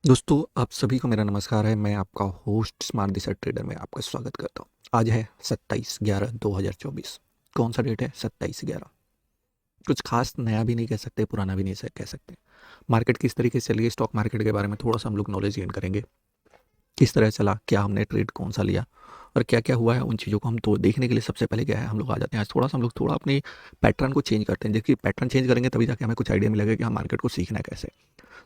दोस्तों, आप सभी को मेरा नमस्कार है। मैं आपका होस्ट स्मार्ट दिशा ट्रेडर में आपका स्वागत करता हूँ। आज है 27/11/2024। कौन सा डेट है? 27/11। कुछ खास नया भी नहीं कह सकते, पुराना भी नहीं कह सकते। मार्केट किस तरीके से चली है, स्टॉक मार्केट के बारे में थोड़ा सा हम लोग नॉलेज गेन करेंगे। किस तरह चला, क्या हमने ट्रेड कौन सा लिया और क्या क्या हुआ है, उन चीज़ों को हम तो देखने के लिए सबसे पहले क्या है, हम लोग आ जाते हैं। आज थोड़ा सा हम लोग थोड़ा अपने पैटर्न को चेंज करते हैं। देखिए, पैटर्न चेंज करेंगे तभी जाके हमें कुछ आइडिया मिलेगा कि हम मार्केट को सीखना है कैसे।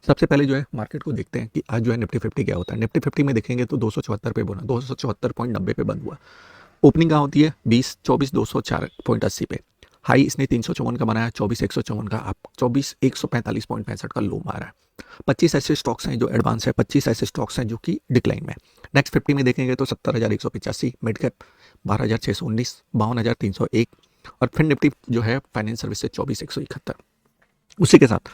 सबसे पहले जो है मार्केट को देखते हैं कि आज जो है निफ्टी फिफ्टी क्या होता है। निफ्टी फिफ्टी में देखेंगे तो 274 पे बना, 274.90 पे बंद हुआ। ओपनिंग कहाँ होती है? 20/24 204.80 पे। हाई इसने 354 का बनाया, 24/154 का, आप 24/145.65 का लो मारा है। 25 ऐसे स्टॉक्स हैं जो एडवांस है, 25 ऐसे स्टॉक्स हैं जो कि डिक्लाइन में। नेक्स्ट 50 में देखेंगे तो 70,185, मिड कैप 12,619, 52,301 और फिर निफ्टी जो है फाइनेंस सर्विस से 24,171। उसी के साथ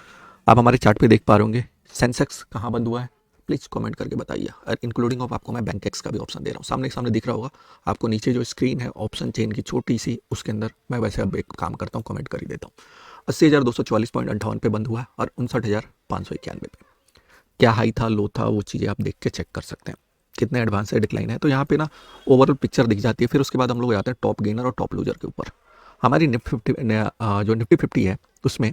आप हमारे चार्ट पे देख पा रहे होंगे सेंसेक्स कहाँ बंद हुआ है। प्लीज़ कमेंट करके बताइए, और इंक्लूडिंग ऑफ आपको मैं बैंक एक्स का भी ऑप्शन दे रहा हूँ। सामने सामने दिख रहा होगा आपको, नीचे जो स्क्रीन है ऑप्शन चेन की छोटी सी, उसके अंदर मैं वैसे अब एक काम करता हूँ, कमेंट कर ही देता हूँ। 80,244.58 पे बंद हुआ है और 59,591 पे। क्या हाई था, लो था, वो चीज़ें आप देख के चेक कर सकते हैं कितने एडवांस है, डिक्लाइन है। तो यहाँ पे ना ओवरऑल पिक्चर दिख जाती है। फिर उसके बाद हम लोग जाते हैं टॉप गेनर और टॉप लूजर के ऊपर। हमारी निफ्टी 50 जो निफ्टी 50 है उसमें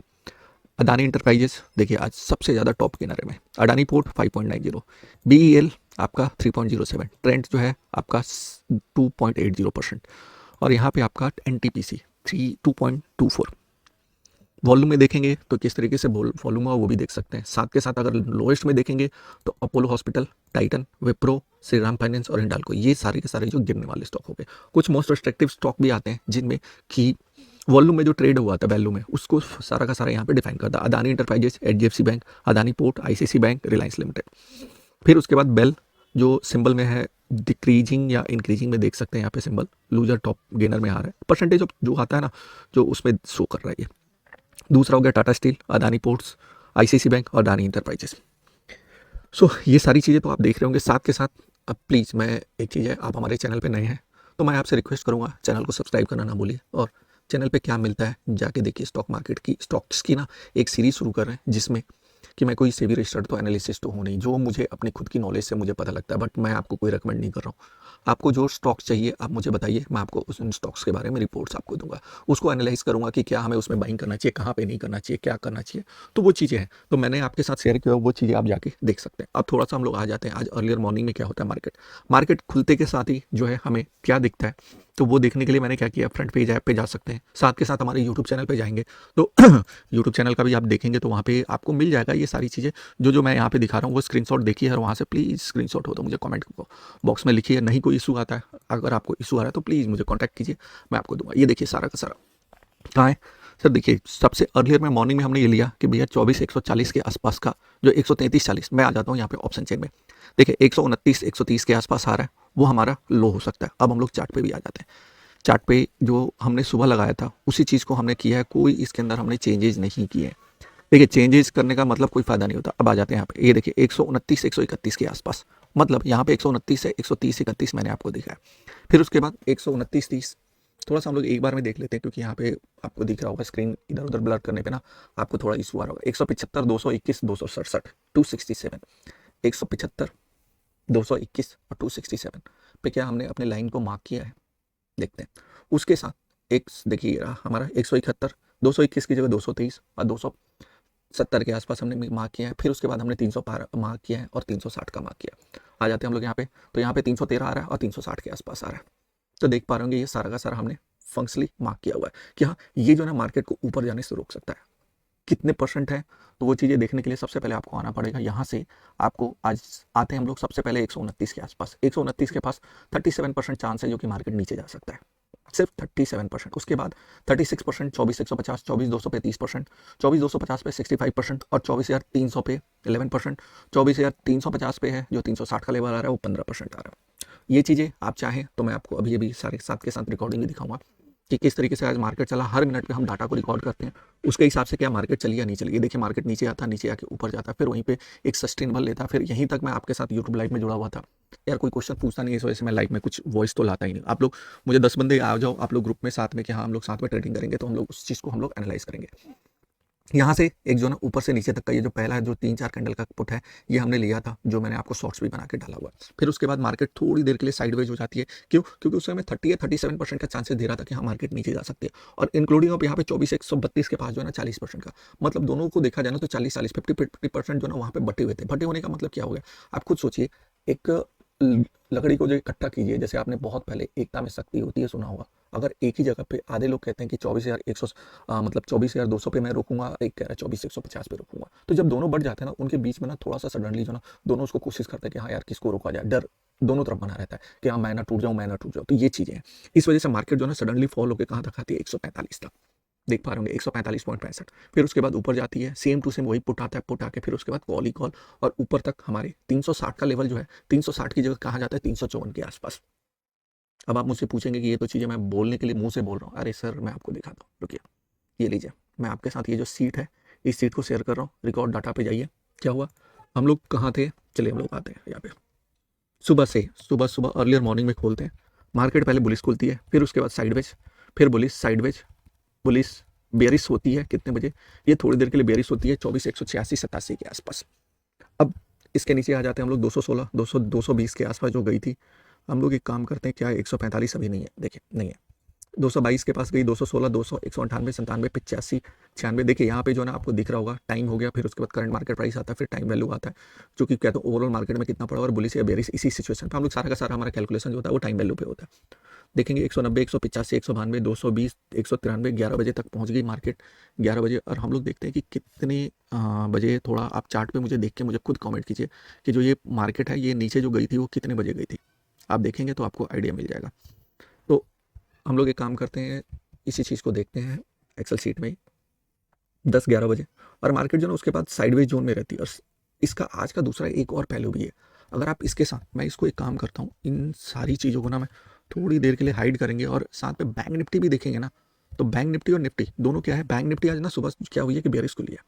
अदानी इंटरप्राइजेस देखिए आज सबसे ज़्यादा टॉप किनारे में। अडानी पोर्ट 5.90, बीईएल आपका 3.07, ट्रेंड जो है आपका 2.80%, और यहाँ पे आपका एनटीपीसी 2.24। वॉल्यूम में देखेंगे तो किस तरीके से वॉल्यूम हुआ वो भी देख सकते हैं। साथ के साथ अगर लोएस्ट में देखेंगे तो Apollo hospital, Titan, Wipro, Shri Ram finance और हिंडाल्को, ये सारे के सारे जो गिरने वाले स्टॉक हो गए। कुछ मोस्ट रिस्ट्रिक्टिव स्टॉक भी आते हैं जिनमें कि वॉल्यूम में जो ट्रेड हुआ था वैल्यू में, उसको सारा का सारा यहाँ पे डिफाइन करता है। Adani enterprises, HDFC bank, Adani port, ICC bank, Reliance limited. फिर उसके बाद बेल जो सिंबल में है, डिक्रीजिंग या इंक्रीजिंग में देख सकते हैं यहाँ पे सिंबल, लूजर टॉप गेनर में आ रहा है। परसेंटेज ऑफ जो आता है ना, जो उसमें शो कर रहा है ये। दूसरा हो गया Tata steel, Adani ports, ICC bank और अदानी इंटरप्राइजेस। सो ये सारी चीज़ें तो आप देख रहे होंगे। साथ के साथ अब प्लीज़ मैं एक चीज़ है, आप हमारे चैनल पे नए हैं तो मैं आपसे रिक्वेस्ट करूँगा चैनल को सब्सक्राइब करना ना भूलिए, और चैनल पे क्या मिलता है जाके देखिए। स्टॉक मार्केट की, स्टॉक्स की ना एक सीरीज़ शुरू कर रहे हैं जिसमें कि मैं कोई सेबी रजिस्टर्ड तो एनालिसिस तो हूँ नहीं, जो मुझे अपनी खुद की नॉलेज से मुझे पता लगता है, बट मैं आपको कोई रिकमेंड नहीं कर रहा हूँ। आपको जो स्टॉक्स चाहिए आप मुझे बताइए, मैं आपको उन स्टॉक्स के बारे में रिपोर्ट्स आपको दूंगा। उसको एनालाइज करूँगा कि क्या हमें उसमें बाइंग करना चाहिए, कहाँ पे नहीं करना चाहिए, क्या करना चाहिए। तो वो चीज़ें हैं तो मैंने आपके साथ शेयर किया, वो चीज़ें आप जाके देख सकते हैं। अब थोड़ा सा हम लोग आ जाते हैं आज अर्लियर मॉर्निंग में क्या होता है। मार्केट खुलते के साथ ही जो है हमें क्या दिखता है, तो वो देखने के लिए मैंने क्या किया, फ्रंट पेज ऐप पे जा सकते हैं। साथ के साथ हमारे यूट्यूब चैनल पे जाएंगे तो यूट्यूब चैनल का भी आप देखेंगे तो वहाँ पे आपको मिल जाएगा ये सारी चीज़ें। जो मैं यहाँ पे दिखा रहा हूँ वो स्क्रीनशॉट देखिए, और वहाँ से प्लीज़ स्क्रीनशॉट हो तो मुझे कमेंट बॉक्स में लिखिए। नहीं कोई इशू आता है, अगर आपको इशू आ रहा है तो प्लीज़ मुझे कॉन्टैक्ट कीजिए, मैं आपको दूंगा। ये देखिए सारा का सारा कहाँ है सर। देखिए सबसे अर्लियर में मॉर्निंग में हमने ये लिया कि भैया 24,140 के आसपास का, जो 133.40, मैं आ जाता हूँ यहाँ पे ऑप्शन चेन में। देखिए 129 130 के आसपास आ रहा है, वो हमारा लो हो सकता है। अब हम लोग चार्ट पे भी आ जाते हैं। चार्ट पे जो हमने सुबह लगाया था उसी चीज़ को हमने किया है, कोई इसके अंदर हमने चेंजेस नहीं किए हैं। देखिए चेंजेस करने का मतलब कोई फ़ायदा नहीं होता। अब आ जाते हैं यहाँ पे, ये देखिए 129 131 के आसपास, मतलब यहाँ पे 129 से 130 31 मैंने आपको दिखा है। फिर उसके बाद 129 30, थोड़ा सा हम लोग एक बार में देख लेते हैं क्योंकि यहाँ पे आपको दिख रहा होगा स्क्रीन इधर उधर ब्लर करने पे ना आपको थोड़ा इशू आ रहा होगा। 175 221 267 267, 175 221 और 267 पे क्या हमने अपने लाइन को मार्क किया है, देखते हैं। उसके साथ एक देखिए रहा हमारा 171 221 की जगह 223 और 270 के आसपास हमने मार्क किया है। फिर उसके बाद हमने 300 मार्क किया है और 360 का मार्क किया। आ जाते हैं हम लोग यहाँ पे, तो यहाँ पे 313 आ रहा है और 360 के आसपास आ रहा है। तो देख पा रहे होंगे ये सारा का सारा हमने फंक्शनली मार्क किया हुआ है कि हाँ ये जो है ना मार्केट को ऊपर जाने से रोक सकता है। कितने परसेंट है, तो वो चीज़ें देखने के लिए सबसे पहले आपको आना पड़ेगा यहाँ से। आपको आज आते हैं हम लोग सबसे पहले 129 के आसपास। 129 के पास 37% चांस है जो कि मार्केट नीचे जा सकता है, सिर्फ 37%। उसके बाद 36%, 24,150, 24,200 पे 30%, 24,250 पे 65% और 24,300 पे 11%, 24,350 पे है जो 360 का लेवल आ रहा है वो 15% आ रहा है। ये चीज़ें आप चाहें तो मैं आपको अभी अभी सारे साथ के साथ रिकॉर्डिंग भी दिखाऊंगा कि किस तरीके से आज मार्केट चला। हर मिनट पे हम डाटा को रिकॉर्ड करते हैं, उसके हिसाब से क्या मार्केट चली या नहीं चली। ये देखिए मार्केट नीचे आता, नीचे आके ऊपर जाता, फिर वहीं पे एक सस्टेनेबल लेता, फिर यहीं तक मैं आपके साथ यूट्यूब लाइव में जुड़ा हुआ था। यार कोई क्वेश्चन पूछता नहीं, इस वजह से मैं लाइव में कुछ वॉइस तो लाता ही नहीं। आप लोग मुझे 10 बंदे आ जाओ आप लोग ग्रुप में साथ में कि हाँ हम लोग साथ में ट्रेडिंग करेंगे, तो हम लोग उस चीज़ को हम लोग एनालाइज करेंगे। यहाँ से एक जो ना ऊपर से नीचे तक का ये जो पहला जो 3-4 कैंडल का पुट है, ये हमने लिया था, जो मैंने आपको शॉर्ट्स भी बना के डाला हुआ है। फिर उसके बाद मार्केट थोड़ी देर के लिए साइडवेज हो जाती है। क्यों? क्योंकि उस समय 30 या 37% का चांसेस दे रहा था कि हाँ, मार्केट नीचे जा सकती है, और इंक्लूडिंग अब यहाँ पे 24,132 के पास जो है ना 40% का, मतलब दोनों को देखा जाए ना तो 40-40, 50-50% जो ना वहाँ पे बटे हुए थे। बटे होने का मतलब क्या हो गया? आप खुद सोचिए, एक लकड़ी को जो इकट्ठा कीजिए, जैसे आपने बहुत पहले एकता में शक्ति होती है सुना होगा। अगर एक ही जगह पे आधे लोग कहते हैं कि 24,100 मतलब 24,200 पे मैं रोकूंगा, एक कह रहा है 24,150 पे रोकूंगा, तो जब दोनों बढ़ जाते हैं ना, उनके बीच में ना थोड़ा सा सडनली जो ना दोनों उसको कोशिश करते हैं कि हाँ यार किसको रोका जाए, डर दोनों तरफ बना रहता है कि हाँ मैं ना टूट जाऊँ, मैं ना टूट जाऊँ। तो ये चीज़ें हैं, इस वजह से मार्केट जो है सडनली फॉल होकर कहाँ तक आती है, 145 तक देख पा रहे होंगे, 145.65। फिर उसके बाद ऊपर जाती है, सेम टू सेम वही पुट आता है, पुट आके फिर उसके बाद कॉल ही कॉल, और ऊपर तक हमारे 360 का लेवल जो है, 360 की जगह कहाँ जाता है, 354 के आसपास। अब आप मुझसे पूछेंगे कि ये तो चीज़ें मैं बोलने के लिए मुंह से बोल रहा हूँ। अरे सर, मैं आपको दिखाता हूँ, रुकिए, ये लीजिए, मैं आपके साथ ये जो सीट है, इस सीट को शेयर कर रहा हूँ। रिकॉर्ड डाटा पे जाइए, क्या हुआ, हम लोग कहाँ थे, चलिए हम लोग आते हैं यहाँ पे। सुबह से सुबह सुबह अर्लियर मॉर्निंग में खोलते हैं, मार्केट पहले बुलिस खुलती है, फिर उसके बाद साइडवेज, फिर बुलिस, साइडवेज, पुलिस, बेरिस होती है कितने बजे, ये थोड़ी देर के लिए बेरिस होती है 24,186-87 के आसपास। अब इसके नीचे आ जाते हैं हम लोग 216, 200, 220 के आसपास जो गई थी। हम लोग एक काम करते हैं, क्या 145 अभी नहीं है, देखिए नहीं है, 222 के पास गई, 216, 200, 198, 97, 85, 96। देखिए यहाँ पे जो है ना आपको दिख रहा होगा, टाइम हो गया, फिर उसके बाद करंट मार्केट प्राइस आता है, फिर टाइम वैल्यू आता है, जो कि कहते हैं ओवरऑल मार्केट में कितना पड़ा और बुलिस या बेरिस। इसी सिचुएशन पे हम लोग सारा का सारा हमारा कैलकुलेशन जो होता है वो टाइम वैल्यू पे होता है। देखेंगे 190, 185, 192, 220, 193, 11 बजे तक पहुंच गई मार्केट, 11 बजे। और हम लोग देखते हैं कि कितने बजे, थोड़ा आप चार्ट पे मुझे देख के मुझे खुद कमेंट कीजिए कि जो ये मार्केट है, ये नीचे जो गई थी वो कितने बजे गई थी। आप देखेंगे तो आपको आइडिया मिल जाएगा। तो हम लोग एक काम करते हैं, इसी चीज़ को देखते हैं एक्सेल शीट में ही, 10-11 बजे, और मार्केट जो है ना उसके बाद साइडवेज जोन में रहती है। और इसका आज का दूसरा एक और पहलू भी है, अगर आप इसके साथ, मैं इसको एक काम करता हूँ, इन सारी चीज़ों को ना मैं थोड़ी देर के लिए हाइड करेंगे, और साथ में बैंक निफ्टी भी देखेंगे ना, तो बैंक निफ्टी और निफ्टी दोनों क्या है, बैंक निफ्टी आज ना सुबह क्या हुई है कि बेरिश खुली है।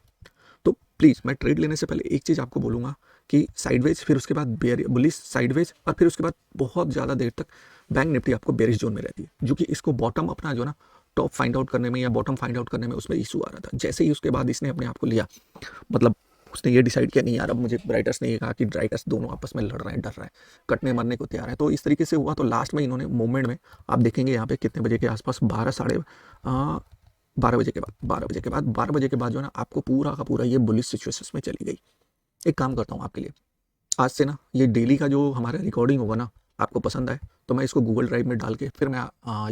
तो प्लीज़, मैं ट्रेड लेने से पहले एक चीज़ आपको बोलूँगा कि साइडवेज, फिर उसके बाद बुलिश साइडवेज, और फिर उसके बाद बहुत ज़्यादा देर तक बैंक निफ्टी आपको बेरिश जोन में रहती है, जो कि इसको बॉटम अपना जो ना टॉप फाइंड आउट करने में या बॉटम फाइंड आउट करने में उसमें इशू आ रहा था। जैसे ही उसके बाद इसने अपने आप को लिया, मतलब उसने ये डिसाइड किया, नहीं यार अब मुझे राइटर्स ने ये कहा कि राइटर्स दोनों आपस में लड़ रहे हैं, डर रहे हैं, कटने मरने को तैयार है, तो इस तरीके से हुआ। तो लास्ट में इन्होंने मूवमेंट में, आप देखेंगे यहाँ पे कितने बजे के आसपास, 12 बजे के बाद, 12 बजे के बाद जो है ना आपको पूरा का पूरा ये बुलिश सिचुएशन में चली गई। एक काम करता हूँ आपके लिए, आज से ना ये डेली का जो हमारा रिकॉर्डिंग होगा ना, आपको पसंद आए तो मैं इसको गूगल ड्राइव में डाल के, फिर मैं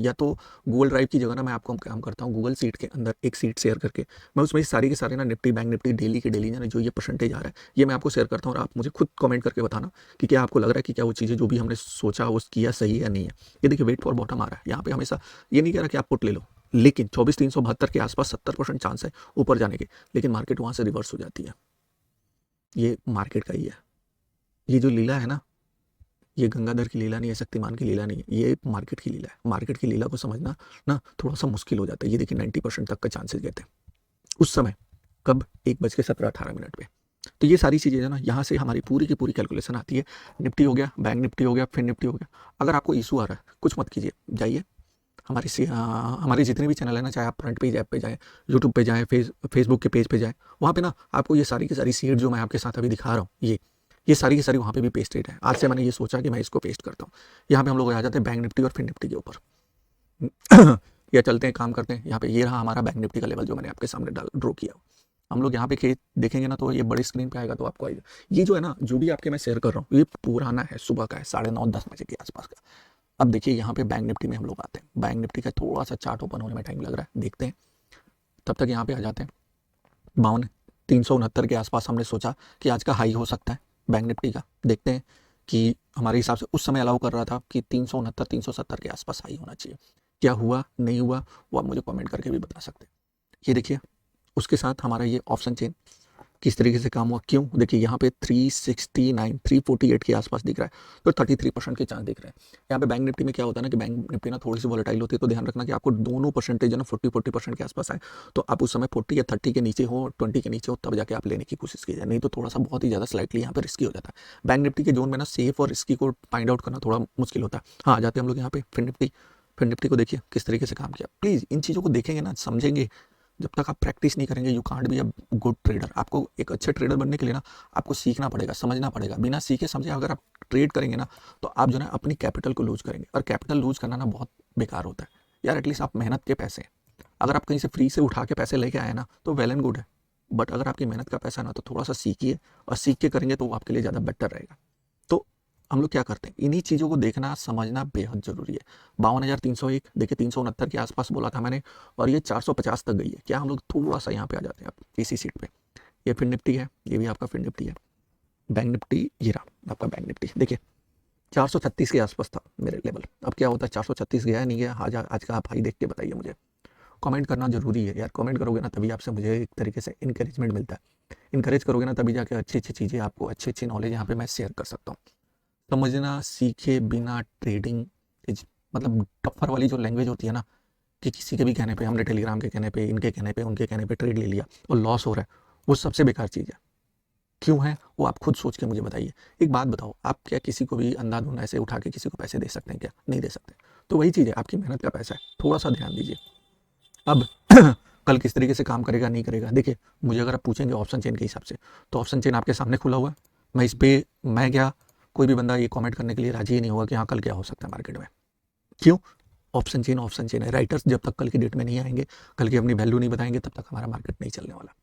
या तो गूगल ड्राइव की जगह ना मैं आपको काम करता हूँ, गूगल सीट के अंदर एक सीट शेयर करके, मैं उसमें सारी के सारे ना निफ्टी, बैंक निफ्टी डेली के डेली ना जो ये परसेंटेज आ रहा है, ये मैं आपको शेयर करता हूँ, और आप मुझे खुद कमेंट करके बताना कि क्या आपको लग रहा है कि क्या वो चीज़ें जो भी हमने सोचा वो किया सही है या नहीं है। ये देखिए वेट फॉर बॉटम आ रहा है यहाँ पे, हमेशा ये नहीं कह रहा कि आप पुट ले लो, लेकिन 24,372 के आसपास 70% चांस है ऊपर जाने के, लेकिन मार्केट वहाँ से रिवर्स हो जाती है। ये मार्केट का ही है, ये जो लीला है ना, ये गंगाधर की लीला नहीं है, शक्तिमान की लीला नहीं है, ये मार्केट की लीला है। मार्केट की लीला को समझना ना थोड़ा सा मुश्किल हो जाता है। ये देखिए 90% तक का चांसेस गए थे उस समय, कब, 1:17-18 पे। तो ये सारी चीज़ें ना यहाँ से हमारी पूरी की पूरी कैलकुलेशन आती है। निफ्टी हो गया, बैंक निफ्टी हो गया, फिर निफ्टी हो गया। अगर आपको इशू आ रहा है, कुछ मत कीजिए, जाइए हमारे जितने भी चैनल है ना, चाहे आप फ्रंट पेज ऐप पे जाएँ, यूट्यूब पे जाएँ, फेसबुक के पेज पे जाएँ, वहाँ पे ना आपको ये सारी की सारी सीट जो मैं आपके साथ अभी दिखा रहा हूँ, ये सारी की सारी वहाँ पे भी पेस्टेड है। आज से मैंने ये सोचा कि मैं इसको पेस्ट करता हूँ। यहाँ पे हम लोग आ जाते हैं बैंक निफ्टी और फिर निफ्टी के ऊपर। या चलते हैं, काम करते हैं, यहाँ पे ये रहा हमारा बैंक निफ्टी का लेवल जो मैंने आपके सामने ड्रॉ किया। हम लोग यहाँ पे देखेंगे ना, तो ये बड़ी स्क्रीन पे आएगा तो आपको आएगा। ये जो है ना, जो भी आपके मैं शेयर कर रहा हूँ, ये पुराना है, सुबह का है, 9:30-10 बजे के आसपास का। अब देखिए यहाँ पे बैंक निफ्टी में हम लोग आते हैं, बैंक निफ्टी का थोड़ा सा चार्ट ओपन होने में टाइम लग रहा है, देखते हैं। तब तक यहाँ पे आ जाते हैं 52,369 के आसपास। हमने सोचा कि आज का हाई हो सकता है बैंक निफ्टी का, देखते हैं कि हमारे हिसाब से उस समय अलाउ कर रहा था कि 369-370 के आसपास हाई होना चाहिए। क्या हुआ नहीं हुआ वो आप मुझे कमेंट करके भी बता सकते हैं। ये देखिए, उसके साथ हमारा ये ऑप्शन चेन किस तरीके से काम हुआ, क्यों, देखिए यहाँ पे 369, 348 के आसपास दिख रहा है, तो 33% के चांस दिख रहे हैं। यहाँ पे बैंक निफ्टी में क्या होता है ना कि बैंक निफ्टी ना थोड़ी सी वॉलेटाइल होती है, तो ध्यान रखना कि आपको दोनों परसेंटेज है ना 40% के आसपास आए, तो आप उस समय 40 या 30 के नीचे हो, 20 के नीचे हो, तब जाके आप लेने की कोशिश कीजिए, नहीं तो थोड़ा सा बहुत ही ज़्यादा स्लाइटली यहाँ पे रिस्की हो जाता है। बैंक निफ्टी के जोन में ना सेफ और रिस्की को फाइंड आउट करना थोड़ा मुश्किल होता है। हाँ, आ जाते हैं हम लोग यहाँ पे फिर निफ्टी को देखिए किस तरीके से काम किया। प्लीज़ इन चीज़ों को देखेंगे ना, समझेंगे, जब तक आप प्रैक्टिस नहीं करेंगे you can't be a good trader. आपको एक अच्छे ट्रेडर बनने के लिए ना आपको सीखना पड़ेगा, समझना पड़ेगा। बिना सीखे समझे अगर आप ट्रेड करेंगे ना तो आप जो है अपनी कैपिटल को लूज करेंगे, और कैपिटल लूज करना ना बहुत बेकार होता है यार। एटलीस्ट आप मेहनत के पैसे, अगर आप कहीं से फ्री से उठा के पैसे लेके आए ना तो वेल एंड गुड है, बट अगर आपकी मेहनत का पैसा ना तो थोड़ा सा सीखिए, और सीख के करेंगे तो वो आपके लिए ज़्यादा बेटर रहेगा। तो हम लोग क्या करते हैं, इन्हीं चीज़ों को देखना समझना बेहद ज़रूरी है। 52,301 देखिए 369 के आसपास बोला था मैंने, और ये 450 तक गई है। क्या हम लोग थोड़ा सा यहाँ पे आ जाते हैं आप इसी सीट पे। ये फिर निफ्टी है, ये भी आपका फिर निफ्टी है। बैंक निफ्टी ये रहा आपका बैंक निफ्टी, देखिए 436 के आसपास था मेरे लेवल। अब क्या होता है 436 गया है नहीं गया, आज का आप भाई देख के बताइए मुझे। कमेंट करना जरूरी है यार, कमेंट करोगे ना तभी आपसे मुझे एक तरीके से इंकरेजमेंट मिलता है। इंकरेज करोगे ना तभी जाके अच्छी अच्छी चीज़ें आपको, अच्छी अच्छी नॉलेज यहाँ पे मैं शेयर कर सकता हूँ। समझना सीखे बिना ट्रेडिंग मतलब टफर वाली जो लैंग्वेज होती है ना, कि किसी के भी कहने पे, हमने टेलीग्राम के कहने पे, इनके कहने पे, उनके कहने पे ट्रेड ले लिया और लॉस हो रहा है, वो सबसे बेकार चीज़ है। क्यों है वो आप खुद सोच के मुझे बताइए। एक बात बताओ, आप क्या किसी को भी अंधाधुंध ऐसे उठा के किसी को पैसे दे सकते हैं क्या? नहीं दे सकते। तो वही चीज़ है, आपकी मेहनत का पैसा है, थोड़ा सा ध्यान दीजिए। अब कल किस तरीके से काम करेगा नहीं करेगा, देखिए मुझे अगर आप पूछेंगे ऑप्शन चेन के हिसाब से, तो ऑप्शन चेन आपके सामने खुला हुआ है। मैं इस पर मैं क्या, कोई भी बंदा ये कमेंट करने के लिए राजी ही नहीं होगा कि हाँ कल क्या हो सकता है मार्केट में। क्यों? ऑप्शन चेन है। राइटर्स जब तक कल की डेट में नहीं आएंगे, कल की अपनी वैल्यू नहीं बताएंगे, तब तक हमारा मार्केट नहीं चलने वाला।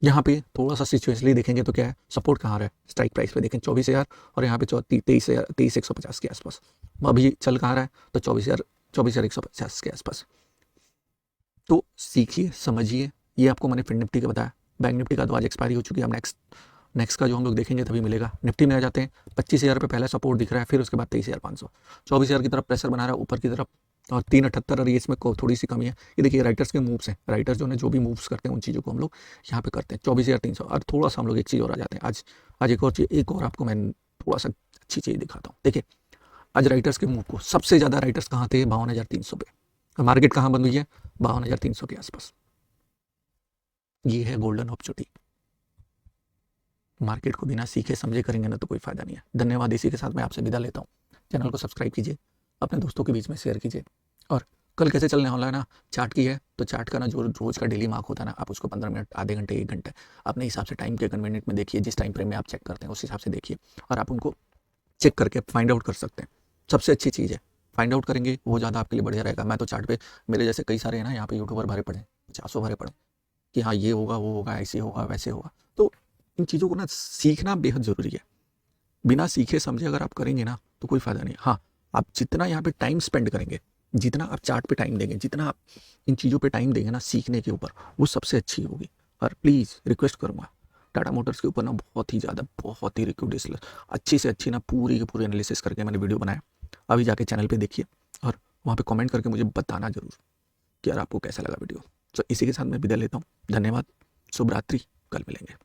यहाँ पे थोड़ा सा सिचुएशनली देखेंगे तो क्या है, सपोर्ट कहाँ रहा है, स्ट्राइक प्राइस पे देखें 24,000, और यहाँ पे 23,150 के आसपास। अभी चल कहाँ रहा है तो 24,150 के आसपास। तो सीखिए समझिए, ये आपको मैंने फिर निफ्टी का बताया। बैंक निफ्टी का तो आज एक्सपायरी हो चुकी है। अब नेक्स्ट का जो हम लोग देखेंगे तभी मिलेगा। निफ्टी में आ जाते हैं, 25,000 पे पहला सपोर्ट दिख रहा है, फिर उसके बाद 23,500, 24,000 की तरफ प्रेशर बना रहा है ऊपर की तरफ, और 378, और ये इसमें थोड़ी सी कमी है। ये देखिए राइटर्स के मूव्स हैं, राइटर्स जो भी मूव्स करते हैं उन चीज़ों को हम लोग यहाँ पे करते हैं। 24,300, और थोड़ा सा हम लोग एक चीज़ और आ जाते हैं। आज एक और आपको मैं थोड़ा सा अच्छी चीज़ दिखाता हूँ। देखिए आज राइटर्स के मूव को सबसे ज़्यादा राइटर्स कहाँ थे, 52,300 पे। मार्केट कहाँ बंद हुई है, 52,300 के आसपास। ये है गोल्डन अपॉर्चुनिटी। मार्केट को बिना सीखे समझे करेंगे ना तो कोई फायदा नहीं है। धन्यवाद। इसी के साथ मैं आपसे विदा लेता हूँ। चैनल को सब्सक्राइब कीजिए, अपने दोस्तों के बीच में शेयर कीजिए, और कल कैसे चलने वाला है ना, चार्ट की है तो चार्ट का ना जो रोज का डेली मार्क होता है ना, आप उसको 15 मिनट, आधे घंटे, 1 घंटे अपने हिसाब से टाइम के कन्वीनियंट में देखिए। जिस टाइम फ्रेम में आप चेक करते हैं उस हिसाब से देखिए, और आप उनको चेक करके फाइंड आउट कर सकते हैं। सबसे अच्छी चीज़ है, फाइंड आउट करेंगे वो ज़्यादा आपके लिए बढ़िया रहेगा। मैं तो चार्ट पे, मेरे जैसे कई सारे हैं ना यहाँ पे यूट्यूबर भरे पड़े, 50 भरे पड़े, कि हाँ ये होगा वो होगा, ऐसे होगा वैसे होगा। तो इन चीज़ों को ना सीखना बेहद ज़रूरी है। बिना सीखे समझे अगर आप करेंगे ना तो कोई फ़ायदा नहीं। हाँ, आप जितना यहाँ पे टाइम स्पेंड करेंगे, जितना आप चार्ट पे टाइम देंगे, जितना आप इन चीज़ों पे टाइम देंगे ना सीखने के ऊपर, वो सबसे अच्छी होगी। और प्लीज़ रिक्वेस्ट करूँगा, टाटा मोटर्स के ऊपर ना बहुत ही ज़्यादा, बहुत ही रिक्वेस्ट, अच्छी से अच्छी ना पूरी की पूरी एनालिसिस करके मैंने वीडियो बनाया। अभी जाके चैनल पर देखिए, और वहाँ पर कॉमेंट करके मुझे बताना ज़रूर कि यार आपको कैसा लगा वीडियो। तो इसी के साथ मैं विदा लेता हूँ। धन्यवाद, शुभ रात्रि, कल मिलेंगे।